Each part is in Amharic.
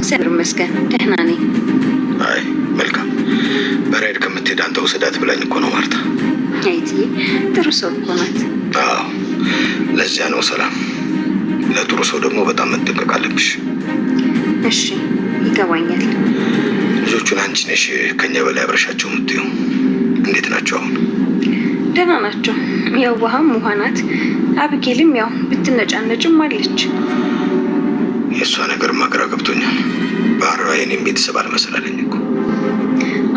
እግዚአብሔር ይመስገን ደህና ነኝ። አይ መልካም። በራይድ ከምትሄድ አንተ ውሰዳት ብላኝ እኮ ነው ማርታ። አይቲ ጥሩ ሰው እኮ ናት። አዎ ለዚያ ነው ሰላም። ለጥሩ ሰው ደግሞ በጣም መጠንቀቅ አለብሽ። እሺ ይገባኛል። ልጆቹን አንቺ ነሽ ከኛ በላይ አብረሻቸው የምትይው። እንዴት ናቸው አሁን? ደህና ናቸው። የዋህም ውሃ ናት። አብጌልም ያው ብትነጫነጭም አለች። የእሷ ነገር ማግራ ገብቶኛል። ባህሪዋ የኔም ቤተሰብ አልመሰላለኝ እኮ።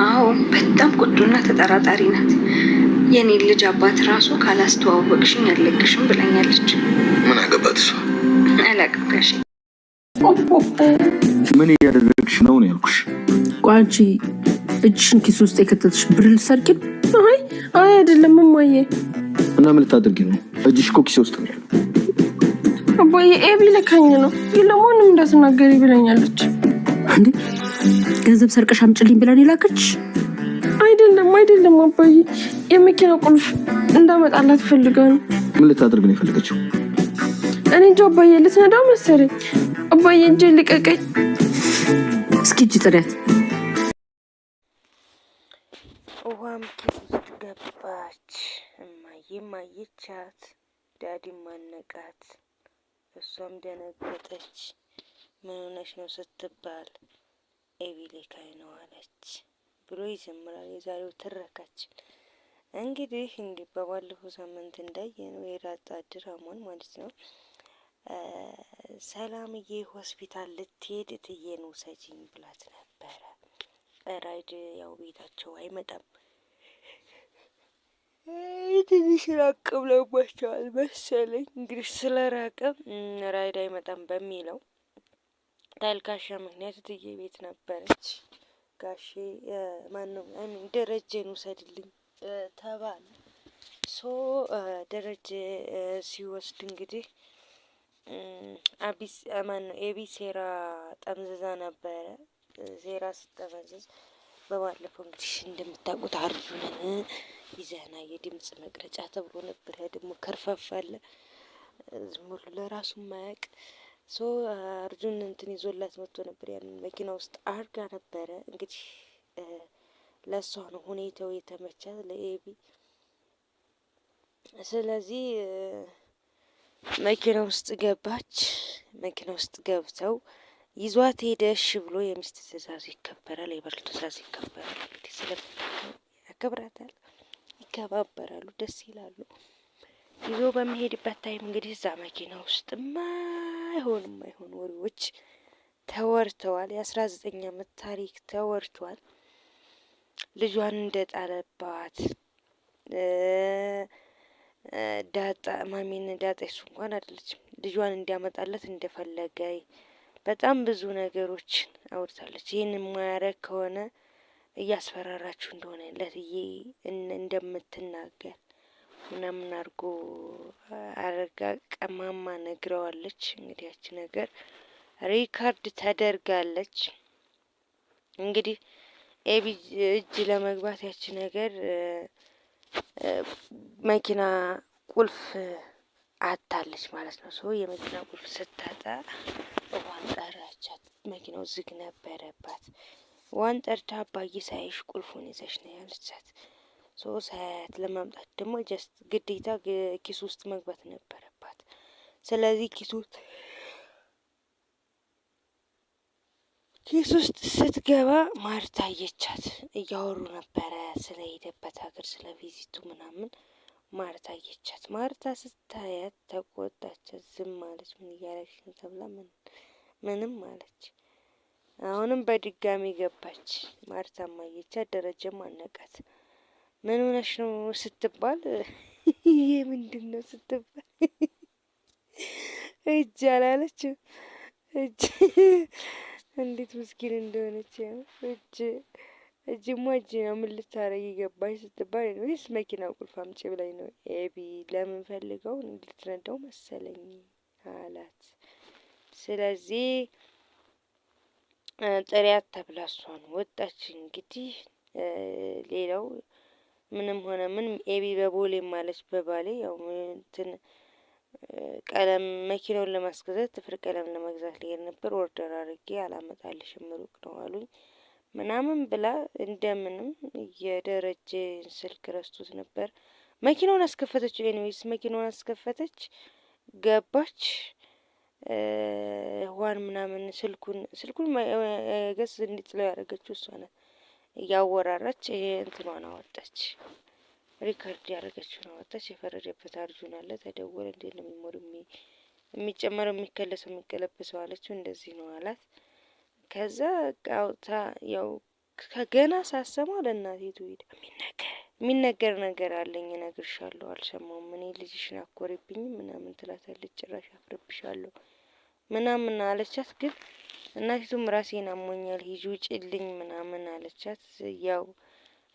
አዎ በጣም ቁጡና ተጠራጣሪ ናት። የኔን ልጅ አባት ራሱ ካላስተዋወቅሽኝ አልለቅሽም ብላኛለች። ምን አገባት እሷ? አላውቅም ጋሼ። ምን እያደረግሽ ነው ያልኩሽ? ቆይ አንቺ እጅሽን ኪስ ውስጥ የከተትሽ ብር ልትሰርቂ ነው? አይ አይደለም እማዬ። እና ምን ልታደርጊ ነው? እጅሽ እኮ ኪስ ውስጥ ነው። አባዬ ኤቢ ልካኝ ነው ለማንም እንዳትናገሪ ብለኛለች። እንዴ ገንዘብ ሰርቀሽ አምጪልኝ ብላኝ ላከች? አይደለም አባዬ፣ የመኪና ቁልፍ እንዳመጣላት ፈልጋ ነው። ምን ልታደርግ ነው የፈለገችው? እኔ እንጃ አባዬ፣ ልትነዳው መሰለኝ። አባዬ እጄን ልቀቀኝ። እስኪ እጅ ጥሪያት። ውሃም ኪስ ውስጥ ገባች። እማዬም አየቻት፣ ዳዲም አነቃት። እሷም ደነገጠች። ምን ሆነሽ ነው ስትባል ኤቢ ልካኝ ነው አለች ብሎ ይጀምራል የዛሬው ትረካችን። እንግዲህ በባለፈው ሳምንት እንዳየነው የዳጣ ድራማን ማለት ነው። ሰላምዬ ሆስፒታል ልትሄድ እትዬን ውሰጂኝ ብላት ነበረ። ራይድ ያው ቤታቸው አይመጣም፣ ትንሽ ራቅ ብለውባቸዋል መሰለኝ። እንግዲህ ስለ ራቀ ራይድ አይመጣም በሚለው ታልካሻ ምክንያት እትዬ ቤት ነበረች። ጋሼ ማነው ደረጀን ውሰድልኝ ተባለ። ደረጀ ሲወስድ እንግዲህ ኤቢ ሴራ ጠምዝዛ ነበረ። ሴራ ስትጠመዝዝ በባለፈው እንግዲህ እንደምታውቁት አርጁንን ይዘና የድምጽ መቅረጫ ተብሎ ነበር። ያ ደግሞ ከርፋፋ አለ ዝም ብሎ ለራሱ ማያቅ አርጁን እንትን ይዞላት መጥቶ ነበር። ያንን መኪና ውስጥ አርጋ ነበረ። እንግዲህ ለሷ ነው ሁኔታው የተመቻት ለኤቢ። ስለዚህ መኪና ውስጥ ገባች። መኪና ውስጥ ገብተው ይዟት ሄደሽ ብሎ የሚስት ትእዛዝ ይከበራል፣ የባል ትእዛዝ ይከበራል። እንግዲህ ያከብራታል፣ ይከባበራሉ፣ ደስ ይላሉ። ይዞ በሚሄድበት ታይም እንግዲህ እዛ መኪና ውስጥ ማይሆን ወሬዎች ተወርተዋል። የ19 ዓመት ታሪክ ተወርቷል። ልጇን እንደጣለባት ዳጣ እሱ እንኳን አይደለችም፣ ልጇን እንዲያመጣለት እንደፈለገ በጣም ብዙ ነገሮችን አውርታለች። ይህን የማያረግ ከሆነ እያስፈራራችሁ እንደሆነ ለትዬ እንደምትናገር ምናምን አድርጎ አረጋ ቀማማ ነግረዋለች። እንግዲህ ያቺ ነገር ሪካርድ ተደርጋለች። እንግዲህ ኤቢ እጅ ለመግባት ያቺ ነገር መኪና ቁልፍ አታለች ማለት ነው። የመኪና ቁልፍ ስታጣ ዋን ጠራቻት። መኪናው ዝግ ነበረባት። ዋን ጠርታ አባዬ ሳይሽ ቁልፉን ይዘሽ ነው ያለቻት። ሳያት ለማምጣት ደግሞ ግዴታ ኪስ ውስጥ መግባት ነበረባት። ስለዚህ ኪስ ውስጥ ስትገባ ማርታ አየቻት። እያወሩ ነበረ ስለሄደበት ሀገር፣ ስለ ቪዚቱ ምናምን። ማርታ አየቻት። ማርታ ስታያት ተቆጣቻት። ዝም አለች። ምን እያረግሽ ነው ተብላ ምንም አለች። አሁንም በድጋሚ ገባች። ማርታም አየቻት። ደረጀም አነቃት። ምን ሆነሽ ነው ስትባል ይሄ ምንድን ነው ስትባል እጅ አላለችም። እጅ እንዴት ምስኪን እንደሆነች እጅማ እጅ ነው። ምን ልታረጊ ገባሽ ስትባል ወይስ መኪና ቁልፍ አምጪ ብላኝ ነው። ኤቢ ለምን ፈልገው እንድትነዳው መሰለኝ አላት። ስለዚህ ጥሪያት ተብላ እሷን ወጣች። እንግዲህ ሌላው ምንም ሆነ ምን ኤቢ በቦሌ ማለች በባሌ ያው እንትን ቀለም መኪናውን ለማስገዛት ጥፍር ቀለም ለመግዛት ልሄድ ነበር። ኦርደር አድርጌ አላመጣልሽም ሩቅ ነው አሉኝ ምናምን ብላ እንደምንም የደረጀ ስልክ ረስቶት ነበር። መኪናውን አስከፈተችው። ኤኒዌይስ መኪናውን አስከፈተች፣ ገባች። ዋን ምናምን ስልኩን ገስ እንዲጥለው ያደረገችው እሷ ናት። እያወራራች እንትኗን አወጣች፣ ሪከርድ ያደረገችውን አወጣች። የፈረደበት አርጁን አለ። ተደወለ። እንዴት ነው ሚሞሪ የሚጨመረው የሚከለሰው የሚቀለበሰው አለችው። እንደዚህ ነው አላት። ከዛ ቃውታ ያው ከገና ሳሰማ ለእናቴ ትሄድ የሚነገር ነገር አለኝ እነግርሻለሁ፣ አልሰማውም እኔ ልጅሽን አኮሪብኝ ምናምን ትላታለች። ጭራሽ አፍርብሻለሁ ምናምን አለቻት። ግን እናቲቱም ራሴን አሞኛል ሂጂ ውጪልኝ ምናምን አለቻት። ያው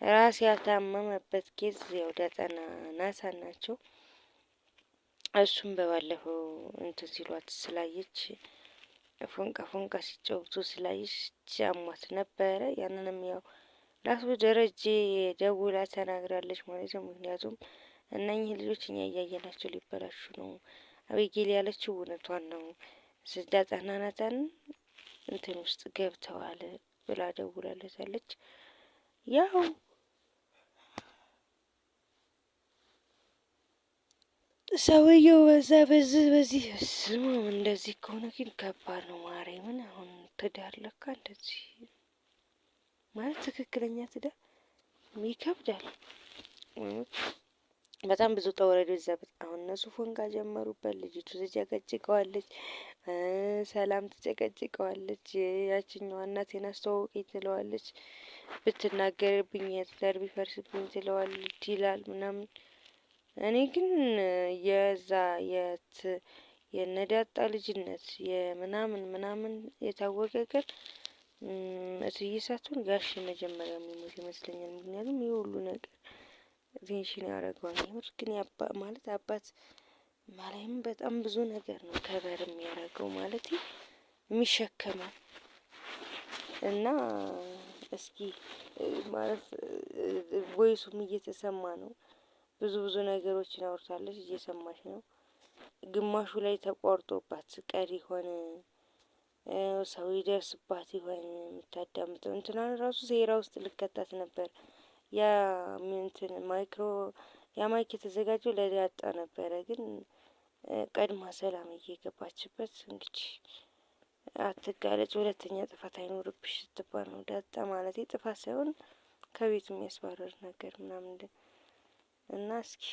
ራሴ ያልታመመበት ኬዝ ያው ዳጣና ናታን ናቸው። እሱም በባለፈው እንትን ሲሏት ስላየች ፎንቃ ሲጫወቱ ስላየች አሟት ነበረ። ያንንም ያው ራሱ ደረጀ ደውላ ተናግራለች ማለት ነው። ምክንያቱም እነኚህ ልጆች እኛ እያየናቸው ሊበላሹ ነው፣ አቤጌል ያለችው እውነቷን ነው፣ ዳጣና ናታን እንትን ውስጥ ገብተዋል ብላ ደውላለታለች። ያው ሰውየው በዚህ ስሙ እንደዚህ ከሆነ ግን ከባድ ነው። ማርያምን አሁን ትዳር ለካ እንደዚህ ማለት ትክክለኛ ትዳር ይከብዳል። በጣም ብዙ ተወረደ ዘበት። አሁን እነሱ ፎንጋ ጀመሩበት። ልጅቱ ትጨቀጭቀዋለች፣ ሰላም ትጨቀጭቀዋለች። ያችኛዋ እናቴን አስተዋውቂኝ ትለዋለች፣ ብትናገርብኝ የትዳር ቢፈርስብኝ ትለዋለች ይላል ምናምን። እኔ ግን የነዳጣ ልጅነት የምናምን የታወቀ ቀን እትዬ ሳትሆን ጋሽ መጀመሪያ የሚሞት ይመስለኛል። ምክንያቱም ይህ ሁሉ ነገር ቴንሽን ያደርገዋል። ይሁን ግን ማለት አባት ማለትም በጣም ብዙ ነገር ነው ከበር የሚያደርገው ማለት የሚሸከመው እና እስኪ ማለት ቮይሱም እየተሰማ ነው። ብዙ ነገሮችን አውርታለች፣ እየሰማች ነው። ግማሹ ላይ ተቋርጦባት ቀሪ ሆነ ሰው ይደርስባት ይሆን የምታዳምጠው እንትናን ራሱ ሴራ ውስጥ ልከታት ነበር። ያ እንትን ማይክ የተዘጋጀው ለዳጣ ነበረ። ግን ቀድማ ሰላም እየገባችበት እንግዲህ አትጋለጭ፣ ሁለተኛ ጥፋት አይኖርብሽ ስትባል ነው። ዳጣ ማለት ጥፋት ሳይሆን ከቤቱ የሚያስባረር ነገር ምናምን እና እስኪ